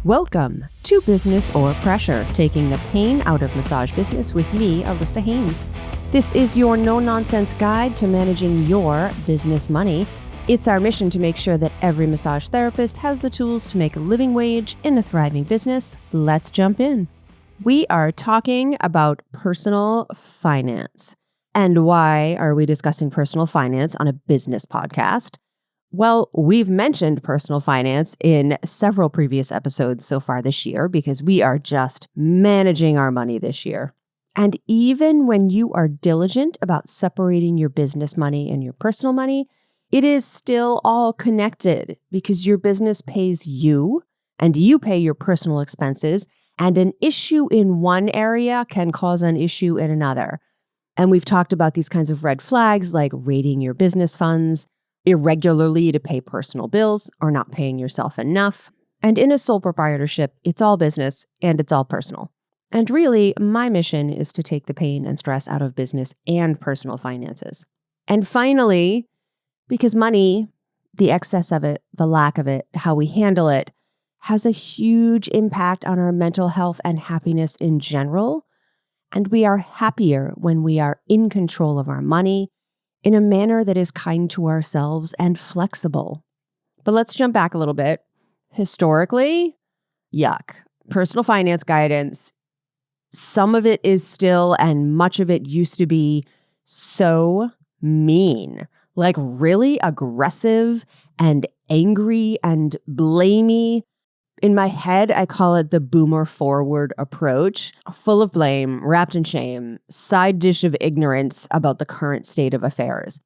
Welcome to Business or Pressure, taking the pain out of massage business with me, Allissa Haines. This is your no-nonsense guide to managing your business money. It's our mission to make sure that every massage therapist has the tools to make a living wage in a thriving business. Let's jump in. We are talking about personal finance. And why are we discussing personal finance on a business podcast? Well, we've mentioned personal finance in several previous episodes so far this year because we are just managing our money this year. And even when you are diligent about separating your business money and your personal money, it is still all connected because your business pays you and you pay your personal expenses, and an issue in one area can cause an issue in another. And we've talked about these kinds of red flags like raiding your business funds irregularly to pay personal bills or not paying yourself enough. And in a sole proprietorship, it's all business and it's all personal. And really, my mission is to take the pain and stress out of business and personal finances. And finally, because money, the excess of it, the lack of it, how we handle it, has a huge impact on our mental health and happiness in general. And we are happier when we are in control of our money in a manner that is kind to ourselves and flexible. But let's jump back a little bit. Historically, yuck. Personal finance guidance, some of it is still, and much of it used to be so mean, like really aggressive and angry and blamey. In my head, I call it the boomer forward approach, full of blame, wrapped in shame, side dish of ignorance about the current state of affairs.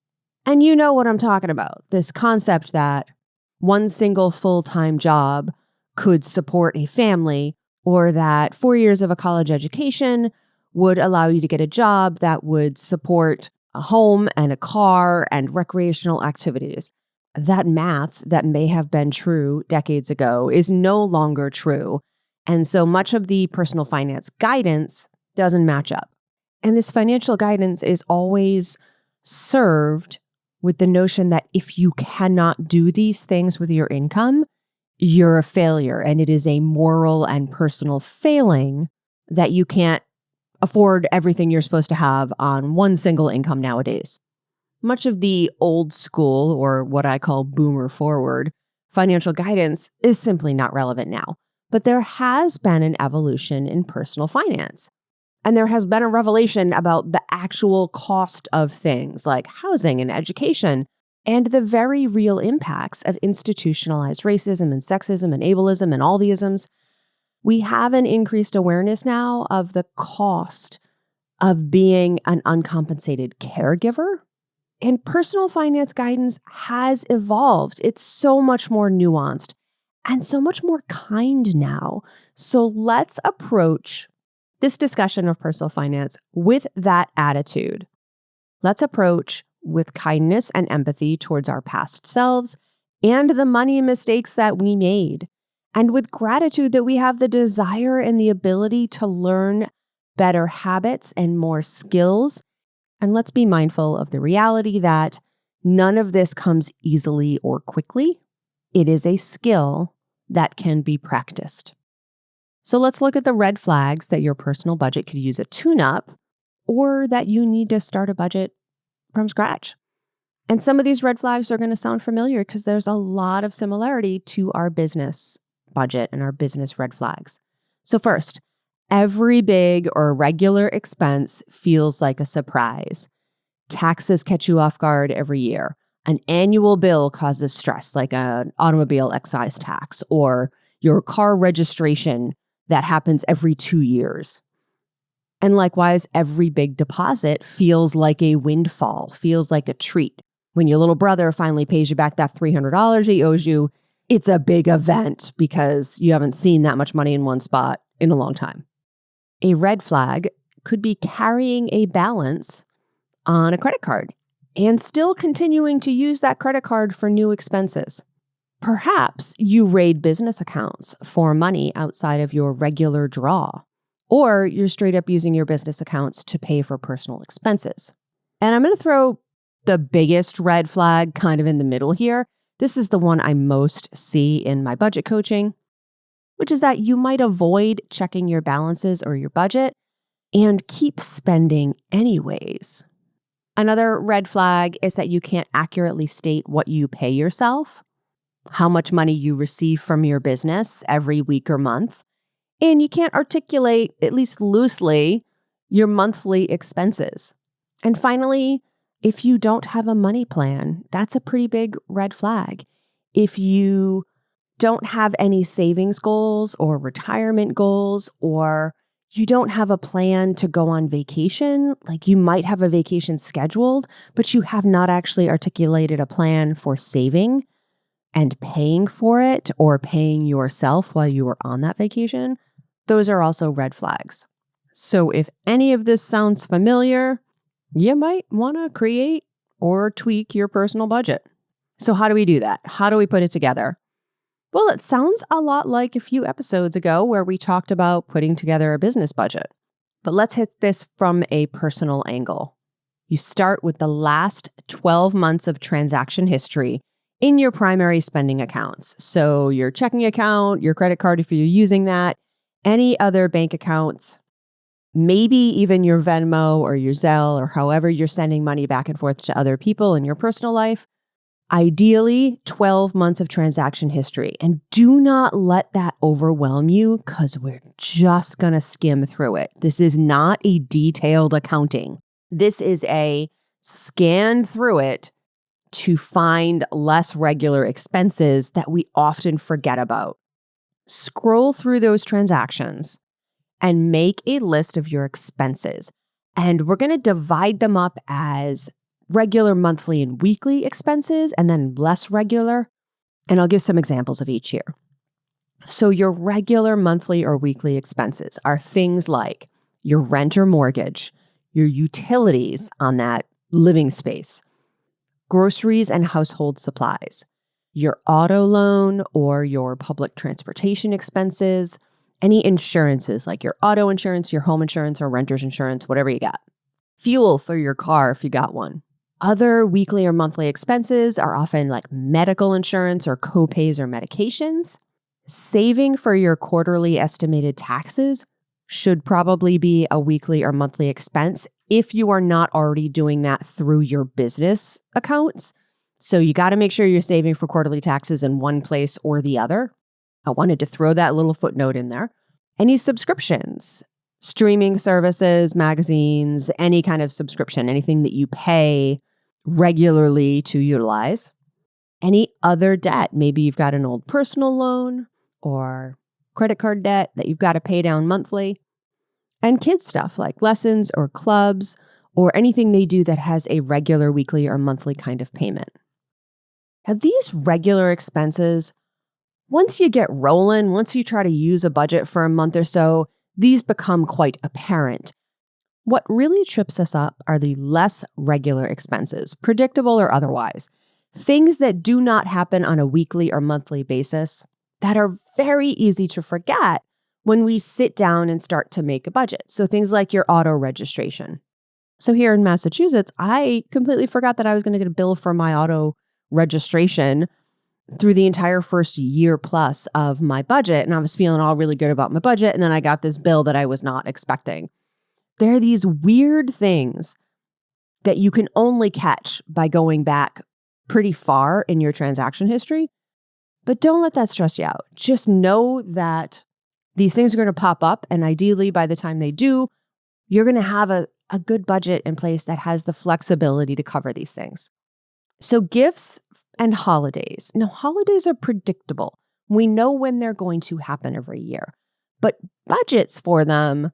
And you know what I'm talking about, this concept that one single full-time job could support a family, or that 4 years of a college education would allow you to get a job that would support a home and a car and recreational activities. That math that may have been true decades ago is no longer true. And so much of the personal finance guidance doesn't match up. And this financial guidance is always served with the notion that if you cannot do these things with your income, you're a failure. And it is a moral and personal failing that you can't afford everything you're supposed to have on one single income nowadays. Much of the old school, or what I call boomer forward, financial guidance is simply not relevant now. But there has been an evolution in personal finance. And there has been a revelation about the actual cost of things like housing and education, and the very real impacts of institutionalized racism and sexism and ableism and all the isms. We have an increased awareness now of the cost of being an uncompensated caregiver. And personal finance guidance has evolved. It's so much more nuanced and so much more kind now. So let's approach this discussion of personal finance with that attitude. Let's approach with kindness and empathy towards our past selves and the money mistakes that we made, and with gratitude that we have the desire and the ability to learn better habits and more skills. And let's be mindful of the reality that none of this comes easily or quickly. It is a skill that can be practiced. So let's look at the red flags that your personal budget could use a tune-up, or that you need to start a budget from scratch. And some of these red flags are going to sound familiar because there's a lot of similarity to our business budget and our business red flags. So first, every big or regular expense feels like a surprise. Taxes catch you off guard every year. An annual bill causes stress, like an automobile excise tax, or your car registration that happens every 2 years. And likewise, every big deposit feels like a windfall, feels like a treat. When your little brother finally pays you back that $300 he owes you, it's a big event because you haven't seen that much money in one spot in a long time. A red flag could be carrying a balance on a credit card and still continuing to use that credit card for new expenses. Perhaps you raid business accounts for money outside of your regular draw. or you're straight up using your business accounts to pay for personal expenses. And I'm going to throw the biggest red flag kind of in the middle here. This is the one I most see in my budget coaching, which is that you might avoid checking your balances or your budget and keep spending anyways. Another red flag is that you can't accurately state what you pay yourself, how much money you receive from your business every week or month, and you can't articulate, at least loosely, your monthly expenses. And finally, if you don't have a money plan, that's a pretty big red flag. If you don't have any savings goals or retirement goals, or you don't have a plan to go on vacation, like you might have a vacation scheduled, but you have not actually articulated a plan for saving and paying for it or paying yourself while you are on that vacation, those are also red flags. So if any of this sounds familiar, you might want to create or tweak your personal budget. So how do we do that? How do we put it together? Well, it sounds a lot like a few episodes ago where we talked about putting together a business budget. But let's hit this from a personal angle. You start with the last 12 months of transaction history in your primary spending accounts. So your checking account, your credit card if you're using that, any other bank accounts, maybe even your Venmo or your Zelle or however you're sending money back and forth to other people in your personal life. Ideally, 12 months of transaction history. And do not let that overwhelm you because we're just going to skim through it. This is not a detailed accounting. This is a scan through it to find less regular expenses that we often forget about. Scroll through those transactions and make a list of your expenses. And we're going to divide them up as regular monthly and weekly expenses and then less regular. And I'll give some examples of each here. So your regular monthly or weekly expenses are things like your rent or mortgage, your utilities on that living space, groceries and household supplies, your auto loan or your public transportation expenses, any insurances like your auto insurance, your home insurance, or renter's insurance, whatever you got. Fuel for your car if you got one. Other weekly or monthly expenses are often like medical insurance or copays or medications. Saving for your quarterly estimated taxes should probably be a weekly or monthly expense if you are not already doing that through your business accounts. So you got to make sure you're saving for quarterly taxes in one place or the other. I wanted to throw that little footnote in there. Any subscriptions, streaming services, magazines, any kind of subscription, anything that you pay regularly to utilize. Any other debt, maybe you've got an old personal loan or credit card debt that you've got to pay down monthly. And kids stuff like lessons or clubs or anything they do that has a regular weekly or monthly kind of payment. Now, these regular expenses, once you get rolling, once you try to use a budget for a month or so, these become quite apparent. What really trips us up are the less regular expenses, predictable or otherwise, things that do not happen on a weekly or monthly basis that are very easy to forget when we sit down and start to make a budget. So things like your auto registration. So here in Massachusetts, I completely forgot that I was going to get a bill for my auto registration through the entire first year plus of my budget. And I was feeling all really good about my budget. And then I got this bill that I was not expecting. There are these weird things that you can only catch by going back pretty far in your transaction history. But don't let that stress you out. Just know that these things are going to pop up. And ideally, by the time they do, you're going to have a good budget in place that has the flexibility to cover these things. So gifts and holidays. Now, holidays are predictable. We know when they're going to happen every year. But budgets for them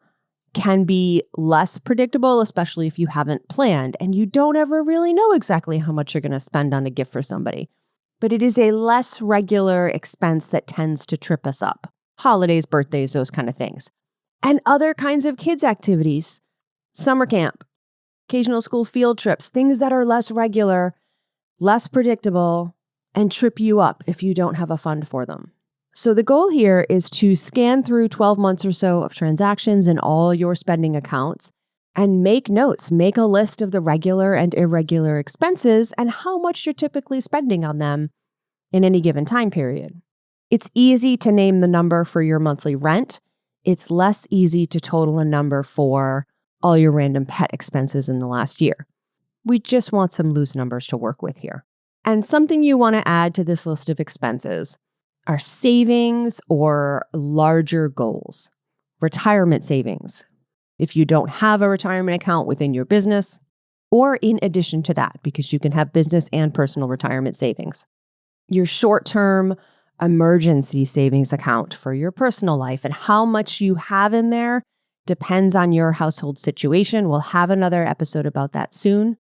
can be less predictable, especially if you haven't planned and you don't ever really know exactly how much you're going to spend on a gift for somebody. But it is a less regular expense that tends to trip us up. Holidays, birthdays, those kind of things. And other kinds of kids' activities, summer camp, occasional school field trips, things that are less regular, less predictable, and trip you up if you don't have a fund for them. So the goal here is to scan through 12 months or so of transactions in all your spending accounts and make notes, make a list of the regular and irregular expenses and how much you're typically spending on them in any given time period. It's easy to name the number for your monthly rent. It's less easy to total a number for all your random pet expenses in the last year. We just want some loose numbers to work with here. And something you want to add to this list of expenses are savings or larger goals. Retirement savings, if you don't have a retirement account within your business, or in addition to that, because you can have business and personal retirement savings. Your short-term emergency savings account for your personal life and how much you have in there depends on your household situation. We'll have another episode about that soon.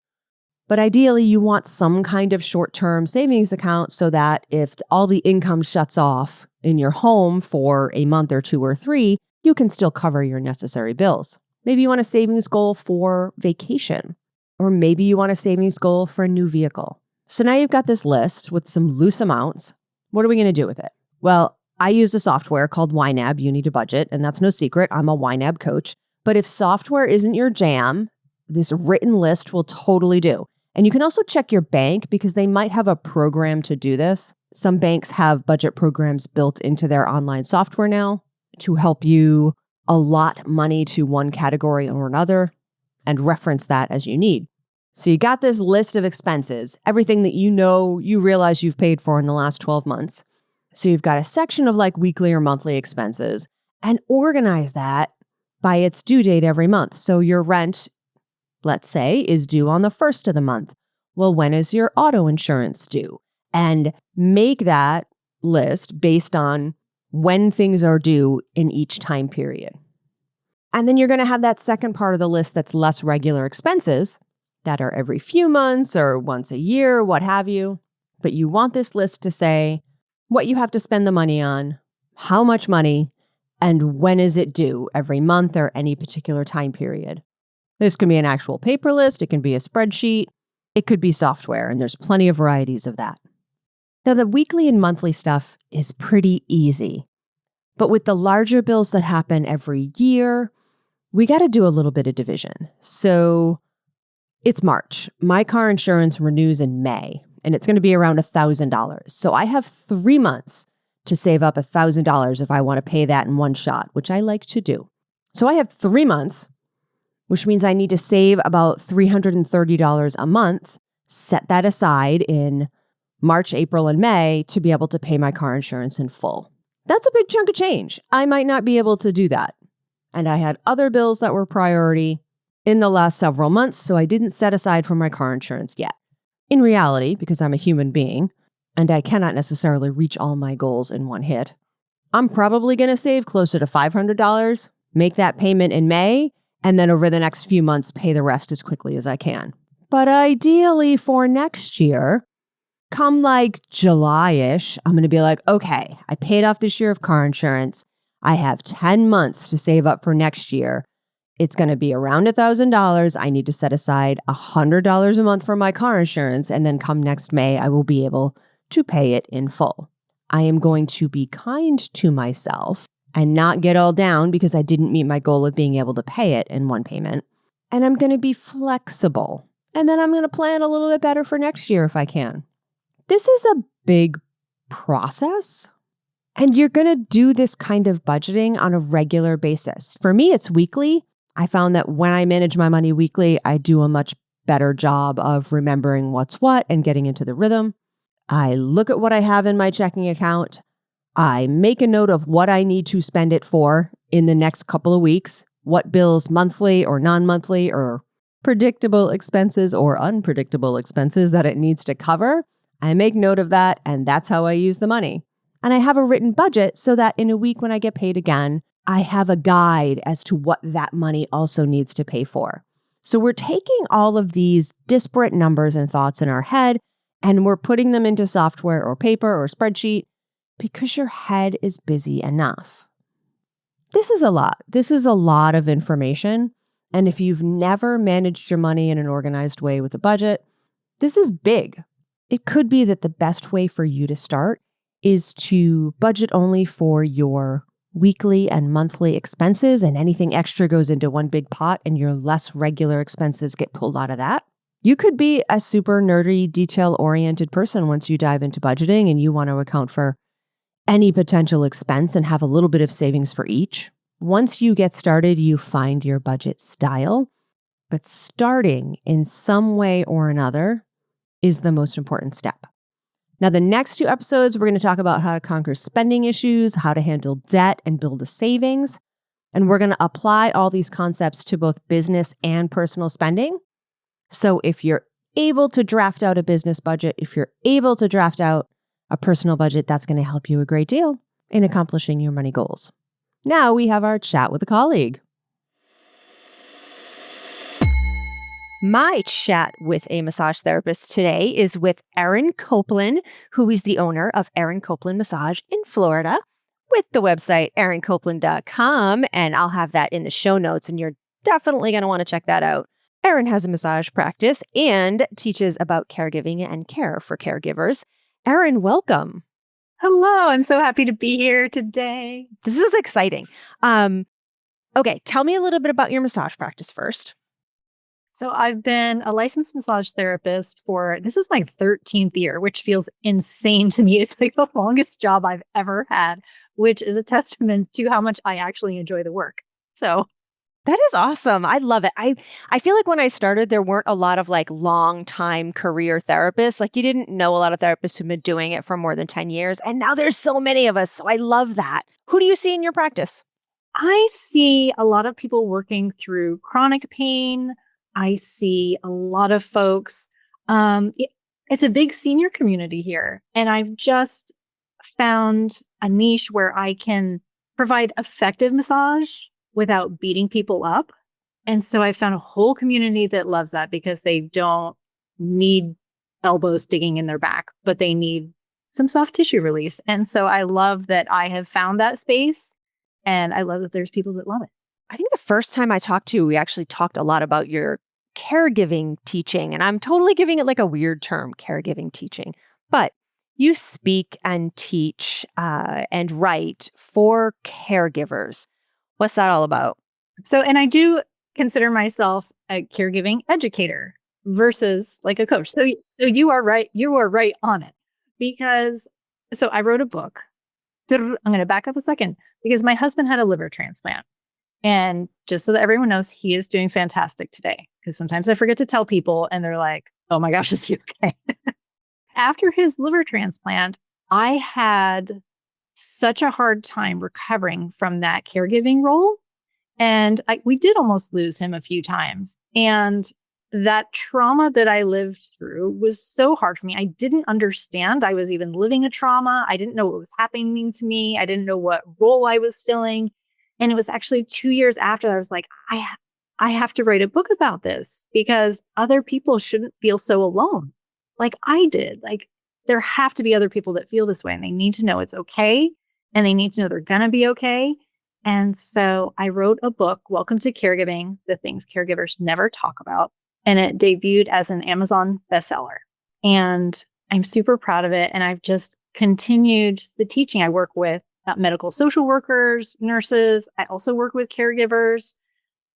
But ideally, you want some kind of short-term savings account so that if all the income shuts off in your home for a month or 2 or 3, you can still cover your necessary bills. Maybe you want a savings goal for vacation, or maybe you want a savings goal for a new vehicle. So now you've got this list with some loose amounts. What are we going to do with it? Well, I use a software called YNAB, You Need a Budget, and that's no secret. I'm a YNAB coach. But if software isn't your jam, this written list will totally do. And you can also check your bank because they might have a program to do this. Some banks have budget programs built into their online software now to help you allot money to one category or another and reference that as you need. So you got this list of expenses, everything that you realize you've paid for in the last 12 months. So you've got a section of like weekly or monthly expenses and organize that by its due date every month. So your rent, let's say, is due on the 1st of the month. Well, when is your auto insurance due? And make that list based on when things are due in each time period. And then you're going to have that second part of the list that's less regular expenses that are every few months or once a year, what have you. But you want this list to say what you have to spend the money on, how much money, and when is it due every month or any particular time period. This can be an actual paper list, it can be a spreadsheet, it could be software, and there's plenty of varieties of that. Now, the weekly and monthly stuff is pretty easy. But with the larger bills that happen every year, we got to do a little bit of division. So it's March. My car insurance renews in May, and it's going to be around $1,000. So I have 3 months to save up $1,000 if I want to pay that in one shot, which I like to do. So I have 3 months, which means I need to save about $330 a month, set that aside in March, April, and May to be able to pay my car insurance in full. That's a big chunk of change. I might not be able to do that. And I had other bills that were priority in the last several months, so I didn't set aside for my car insurance yet. In reality, because I'm a human being, and I cannot necessarily reach all my goals in one hit, I'm probably going to save closer to $500, make that payment in May, and then over the next few months, pay the rest as quickly as I can. But ideally for next year, come like July-ish, I'm going to be like, okay, I paid off this year of car insurance. I have 10 months to save up for next year. It's going to be around $1,000. I need to set aside $100 a month for my car insurance. And then come next May, I will be able to pay it in full. I am going to be kind to myself and not get all down because I didn't meet my goal of being able to pay it in one payment. And I'm going to be flexible. And then I'm going to plan a little bit better for next year if I can. This is a big process. And you're going to do this kind of budgeting on a regular basis. For me, it's weekly. I found that when I manage my money weekly, I do a much better job of remembering what's what and getting into the rhythm. I look at what I have in my checking account. I make a note of what I need to spend it for in the next couple of weeks, what bills monthly or non-monthly or predictable expenses or unpredictable expenses that it needs to cover. I make note of that, and that's how I use the money. And I have a written budget so that in a week when I get paid again, I have a guide as to what that money also needs to pay for. So we're taking all of these disparate numbers and thoughts in our head, and we're putting them into software or paper or spreadsheet because your head is busy enough. This is a lot. This is a lot of information. And if you've never managed your money in an organized way with a budget, this is big. It could be that the best way for you to start is to budget only for your weekly and monthly expenses, and anything extra goes into one big pot and your less regular expenses get pulled out of that. You could be a super nerdy, detail-oriented person once you dive into budgeting and you want to account for any potential expense and have a little bit of savings for each. Once you get started, you find your budget style, but starting in some way or another is the most important step. Now, the next 2 episodes, we're going to talk about how to conquer spending issues, how to handle debt and build a savings. And we're going to apply all these concepts to both business and personal spending. So if you're able to draft out a business budget, if you're able to draft out a personal budget, that's going to help you a great deal in accomplishing your money goals. Now we have our chat with a colleague. My chat with a massage therapist today is with Erin Copeland, who is the owner of Erin Copeland Massage in Florida, with the website erincopeland.com. And I'll have that in the show notes, and you're definitely going to want to check that out. Erin has a massage practice and teaches about caregiving and care for caregivers. Erin, welcome. Hello, I'm so happy to be here today. This is exciting. Okay, tell me a little bit about your massage practice first. So I've been a licensed massage therapist this is my 13th year, which feels insane to me. It's like the longest job I've ever had, which is a testament to how much I actually enjoy the work. So that is awesome. I love it. I feel like when I started, there weren't a lot of like long time career therapists. Like you didn't know a lot of therapists who've been doing it for more than 10 years. And now there's so many of us. So I love that. Who do you see in your practice? I see a lot of people working through chronic pain. I see a lot of folks. It's a big senior community here. And I've just found a niche where I can provide effective massage without beating people up. And so I found a whole community that loves that because they don't need elbows digging in their back, but they need some soft tissue release. And so I love that I have found that space, and I love that there's people that love it. I think the first time I talked to you, we actually talked a lot about your caregiving teaching, and I'm totally giving it like a weird term, caregiving teaching, but you speak and teach and write for caregivers. What's that all about? And I do consider myself a caregiving educator versus like a coach. So you are right. You are right on it so I wrote a book. I'm going to back up a second because my husband had a liver transplant. And just so that everyone knows, he is doing fantastic today. Because sometimes I forget to tell people and they're like, oh my gosh, is he okay? After his liver transplant, I had such a hard time recovering from that caregiving role. And we did almost lose him a few times. And that trauma that I lived through was so hard for me. I didn't understand I was even living a trauma. I didn't know what was happening to me. I didn't know what role I was filling. And it was actually 2 years after that I was like, I have to write a book about this because other people shouldn't feel so alone like I did. Like there have to be other people that feel this way, and they need to know it's okay. And they need to know they're going to be okay. And so I wrote a book, Welcome to Caregiving, the things caregivers never talk about. And it debuted as an Amazon bestseller. And I'm super proud of it. And I've just continued the teaching. I work with medical social workers, nurses. I also work with caregivers.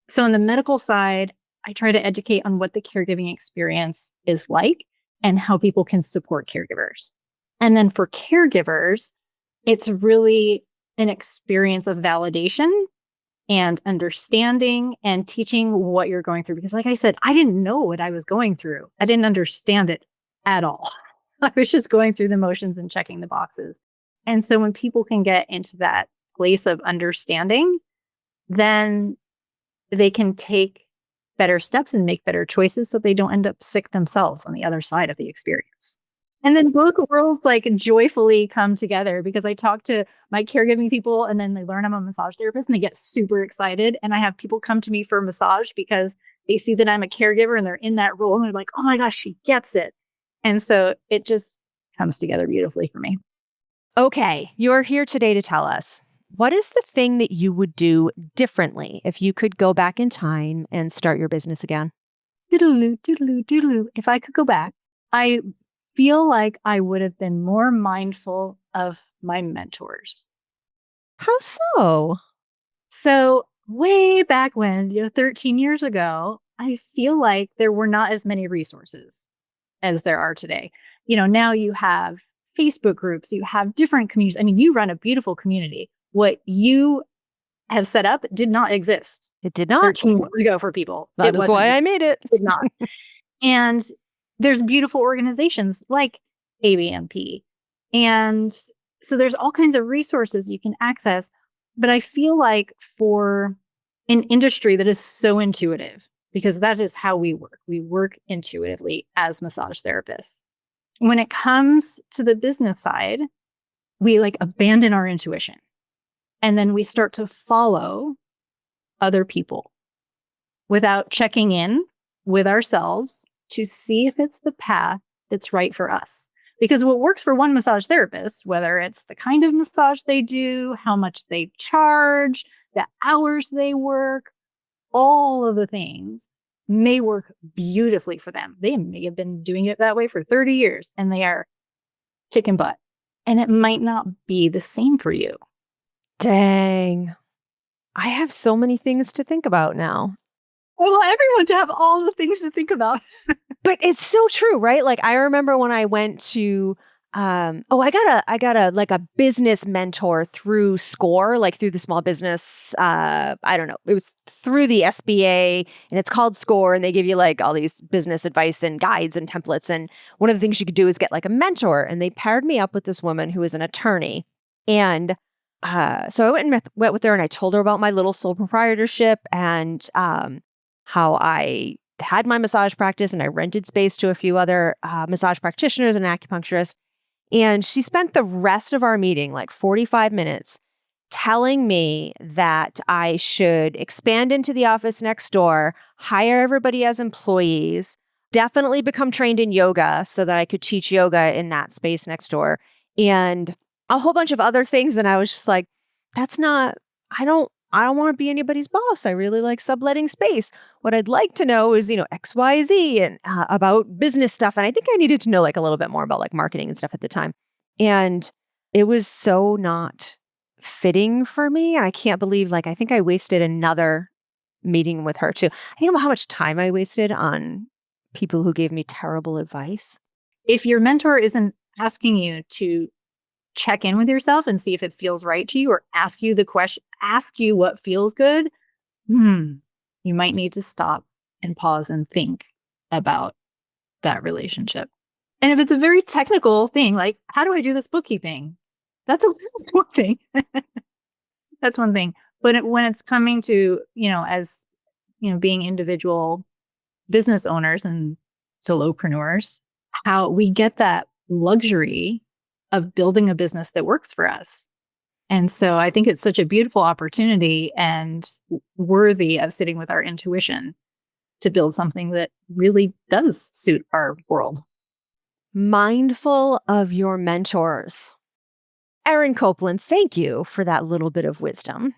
So on the medical side, I try to educate on what the caregiving experience is like and how people can support caregivers. And then for caregivers, it's really an experience of validation and understanding and teaching what you're going through. Because like I said, I didn't know what I was going through. I didn't understand it at all. I was just going through the motions and checking the boxes. And so when people can get into that place of understanding, then they can take better steps and make better choices so they don't end up sick themselves on the other side of the experience. And then both worlds like joyfully come together because I talk to my caregiving people and then they learn I'm a massage therapist and they get super excited. And I have people come to me for a massage because they see that I'm a caregiver and they're in that role and they're like, oh my gosh, she gets it. And so it just comes together beautifully for me. Okay, you're here today to tell us, what is the thing that you would do differently if you could go back in time and start your business again? Doodaloo, doodaloo, doodaloo. If I could go back, I feel like I would have been more mindful of my mentors. How so? So way back when, 13 years ago, I feel like there were not as many resources as there are today. Now you have Facebook groups, you have different communities. I mean, you run a beautiful community. What you have set up did not exist It did not. 13 years ago for people. That is why I made it. Did not. And there's beautiful organizations like ABMP. And so there's all kinds of resources you can access. But I feel like for an industry that is so intuitive, because that is how we work intuitively as massage therapists. When it comes to the business side, we abandon our intuition. And then we start to follow other people without checking in with ourselves to see if it's the path that's right for us. Because what works for one massage therapist, whether it's the kind of massage they do, how much they charge, the hours they work, all of the things may work beautifully for them. They may have been doing it that way for 30 years and they are kicking butt. And it might not be the same for you. Dang. I have so many things to think about now. I want everyone to have all the things to think about. But it's so true, right? Like I remember when I went to I got a business mentor through SCORE, like through the small business, I don't know. It was through the SBA and it's called SCORE and they give you like all these business advice and guides and templates. And one of the things you could do is get like a mentor. And they paired me up with this woman who is an attorney. And so I went and met with her and I told her about my little sole proprietorship and how I had my massage practice and I rented space to a few other massage practitioners and acupuncturists. And she spent the rest of our meeting, like 45 minutes, telling me that I should expand into the office next door, hire everybody as employees, definitely become trained in yoga so that I could teach yoga in that space next door, and a whole bunch of other things. And I was just like, I don't want to be anybody's boss. I really like subletting space. What I'd like to know is, X, Y, Z and about business stuff. And I think I needed to know like a little bit more about like marketing and stuff at the time. And it was so not fitting for me. And I can't believe I think I wasted another meeting with her too. I think about how much time I wasted on people who gave me terrible advice. If your mentor isn't asking you to check in with yourself and see if it feels right to you or ask you the question, ask you what feels good, you might need to stop and pause and think about that relationship. And if it's a very technical thing, like how do I do this bookkeeping? That's one thing. That's one thing. But when it's coming to, as, being individual business owners and solopreneurs, how we get that luxury of building a business that works for us. And so I think it's such a beautiful opportunity and worthy of sitting with our intuition to build something that really does suit our world. Mindful of your mentors. Erin Copeland, thank you for that little bit of wisdom.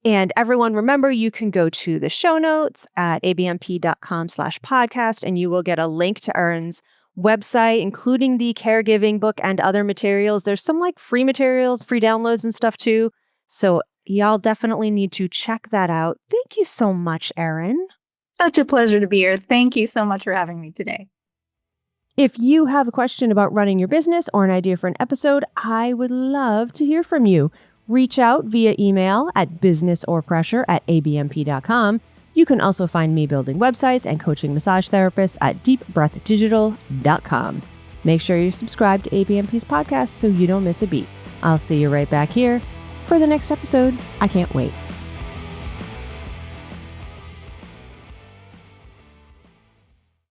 And everyone, remember, you can go to the show notes at abmp.com/podcast, and you will get a link to Erin's website, including the caregiving book and other materials. There's some free materials, free downloads and stuff too. So y'all definitely need to check that out. Thank you so much, Erin. Such a pleasure to be here. Thank you so much for having me today. If you have a question about running your business or an idea for an episode, I would love to hear from you. Reach out via email at businessorpressure@abmp.com. You can also find me building websites and coaching massage therapists at deepbreathdigital.com. Make sure you subscribe to ABMP's podcast so you don't miss a beat. I'll see you right back here for the next episode. I can't wait.